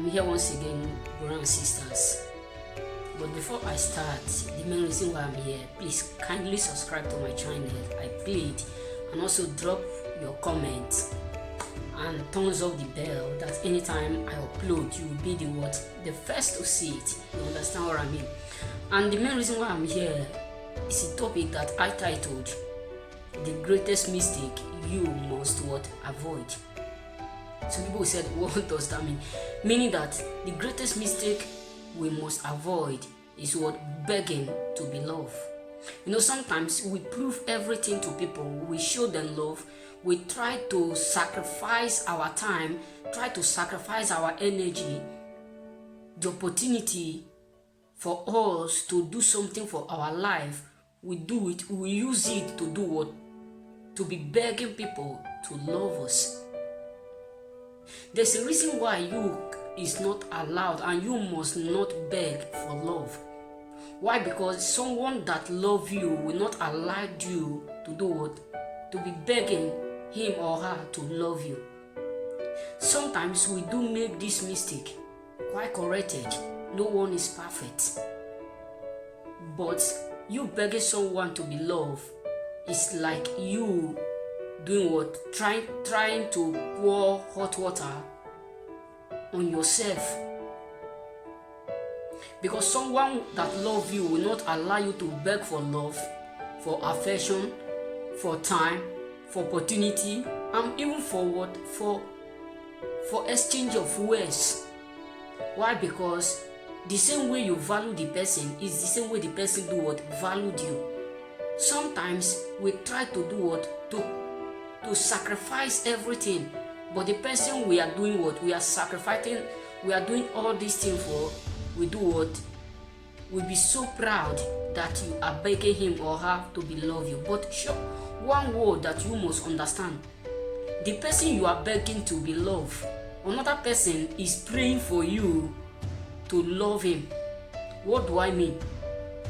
I'm here once again, brothers and sisters. But before I start, the main reason why I'm here, please kindly subscribe to my channel. I plead, and also drop your comments and thumbs up the bell that anytime I upload, you will be the first to see it. You understand what I mean? And the main reason why I'm here is a topic that I titled "The Greatest Mistake You Must Avoid." Some people said, what does that mean? Meaning that the greatest mistake we must avoid is begging to be loved. Sometimes we prove everything to people, we show them love, we try to sacrifice our time, try to sacrifice our energy, the opportunity for us to do something for our life. We do it, we use it to do what? To be begging people to love us. There's a reason why you is not allowed and you must not beg for love. Why? Because someone that loves you will not allow you to do what? To be begging him or her to love you. Sometimes we do make this mistake. Quite corrected. No one is perfect. But you begging someone to be loved is like you doing what? Trying to pour hot water on yourself. Because someone that loves you will not allow you to beg for love, for affection, for time, for opportunity, and even for what? For exchange of words. Why? Because the same way you value the person is the same way the person do what? Valued you. Sometimes we try to do what? To sacrifice everything, but the person we are doing what? We are sacrificing, we are doing all these things for, we do what? We'll be so proud that you are begging him or her to be love you. But sure, one word that you must understand, the person you are begging to be loved, another person is praying for you to love him. What do I mean?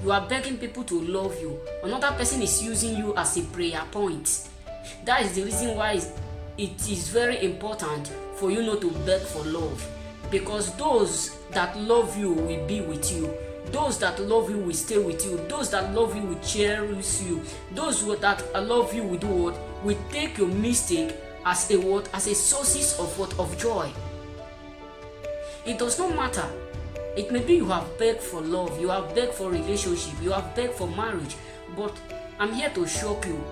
You are begging people to love you, another person is using you as a prayer point. That is the reason why it is very important for you not to beg for love, because those that love you will be with you, those that love you will stay with you, those that love you will cherish you, those that love you will do what? Will take your mistake as a what? As a sources of what? Of joy. It does not matter. It may be you have begged for love, you have begged for relationship, you have begged for marriage, but I'm here to shock you.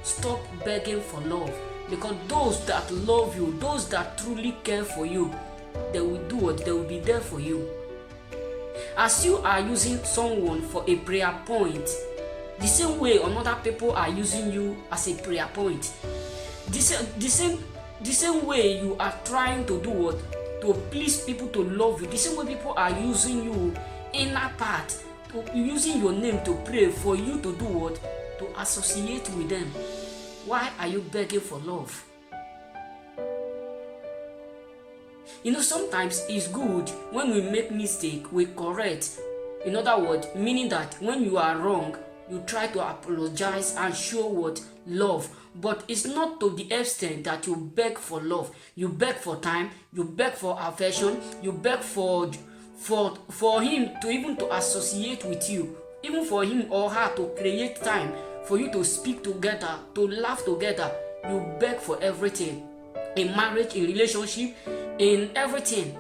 Stop begging for love, because those that love you, those that truly care for you, they will do what? They will be there for you. As you are using someone for a prayer point, the same way another people are using you as a prayer point. The same way you are trying to do what? To please people to love you. The same way people are using you inner part, using your name to pray for you to do what? To associate with them. Why are you begging for love? Sometimes it's good when we make mistake, we correct. In other words, meaning that when you are wrong, you try to apologize and show what? Love. But it's not to the extent that you beg for love. You beg for time, you beg for affection, you beg for him to even to associate with you, even for him or her to create time for you to speak together, to laugh together. You beg for everything. In marriage, in relationship, in everything.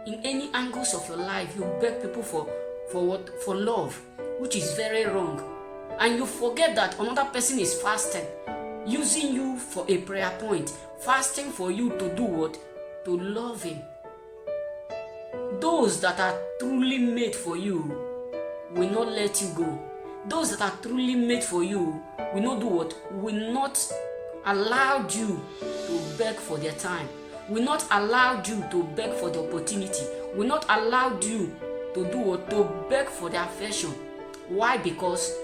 In any angles of your life, you beg people for what? For love, which is very wrong. And you forget that another person is fasting, using you for a prayer point, fasting for you to do what? To love him. Those that are truly made for you will not let you go. Those that are truly made for you will not do what? Will not allow you to beg for their time, will not allow you to beg for the opportunity, will not allow you to do what? To beg for their affection. Why? Because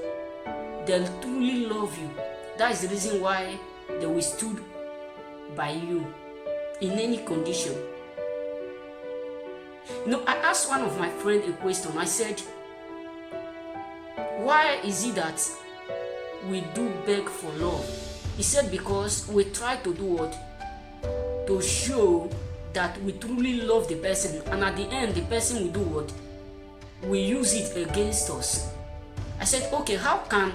they truly love you. That is the reason why they will stood by you in any condition. I asked one of my friends a question. I said, why is it that we do beg for love? He said, because we try to do what? To show that we truly love the person, and at the end the person will do what? Will use it against us. I said, okay, how can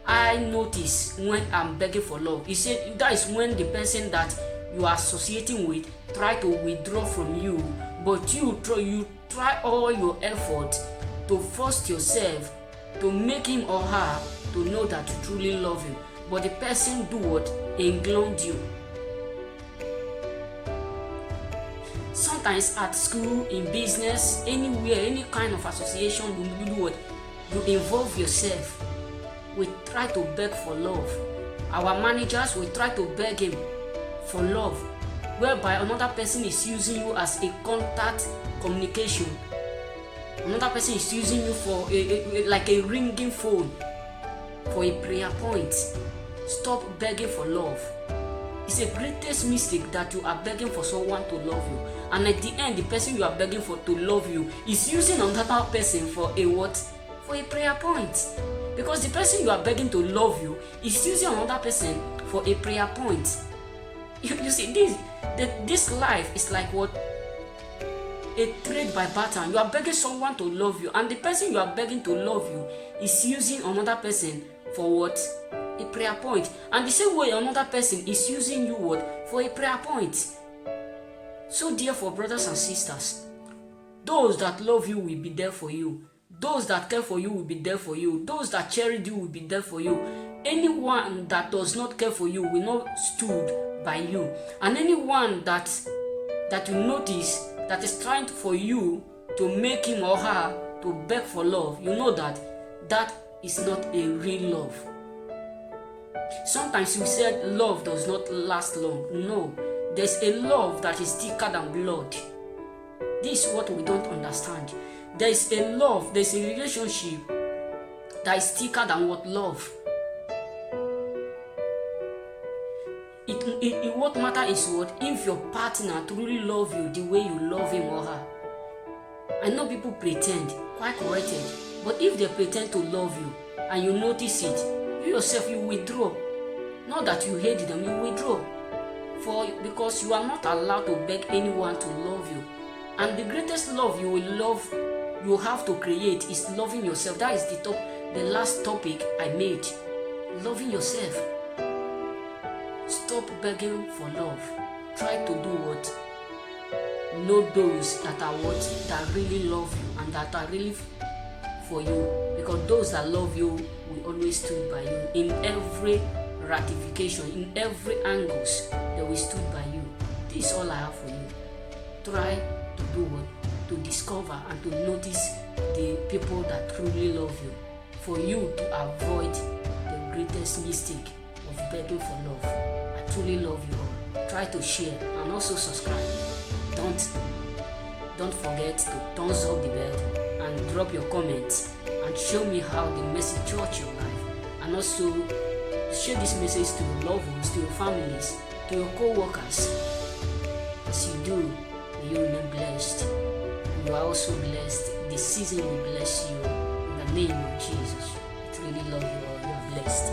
I notice when I'm begging for love? He said that is when the person that you are associating with try to withdraw from you, but you try all your effort to force yourself to make him or her to know that you truly love him, but the person do what? Engulfed you. Sometimes at school, in business, anywhere, any kind of association, you do what? You involve yourself. We try to beg for love. Our managers will try to beg him for love, whereby another person is using you as a contact communication. Another person is using you for like a ringing phone for a prayer point. Stop begging for love. It's a greatest mistake that you are begging for someone to love you, and at the end, the person you are begging for to love you is using another person for a what? For a prayer point. Because the person you are begging to love you is using another person for a prayer point. You see, this life is like what? A trade by barter. You are begging someone to love you, and the person you are begging to love you is using another person for what? A prayer point. And the same way another person is using you what? For a prayer point. So therefore, brothers and sisters, those that love you will be there for you. Those that care for you will be there for you. Those that cherish you will be there for you. Anyone that does not care for you will not stood by you. And anyone that you notice that is trying for you to make him or her to beg for love, you know that is not a real love. Sometimes you said love does not last long. No, there's a love that is thicker than blood. This is what we don't understand. There is a love, there is a relationship that is thicker than what? Love. What matters is what? If your partner truly love you the way you love him or her. I know people pretend, quite corrected, but if they pretend to love you and you notice it, you yourself, you withdraw. Not that you hate them, you withdraw. Because you are not allowed to beg anyone to love you. And the greatest love you have to create is loving yourself. That is the last topic I made. Loving yourself. Stop begging for love. Try to do what? Know those that are what? That really love you and that are really for you. Because those that love you will always stand by you. In every ratification, in every angles, they will stand by you. This is all I have for you. Try to do what? To discover and to notice the people that truly love you, for you to avoid the greatest mistake of begging for love. I truly love you all. Try to share and also subscribe. Don't forget to thumbs up the bell and drop your comments and show me how the message touched your life, and also share this message to your loved ones, to your families, to your co-workers. As you do, may you remain blessed. You are also blessed. This season will bless you in the name of Jesus. I truly love you all. You are blessed.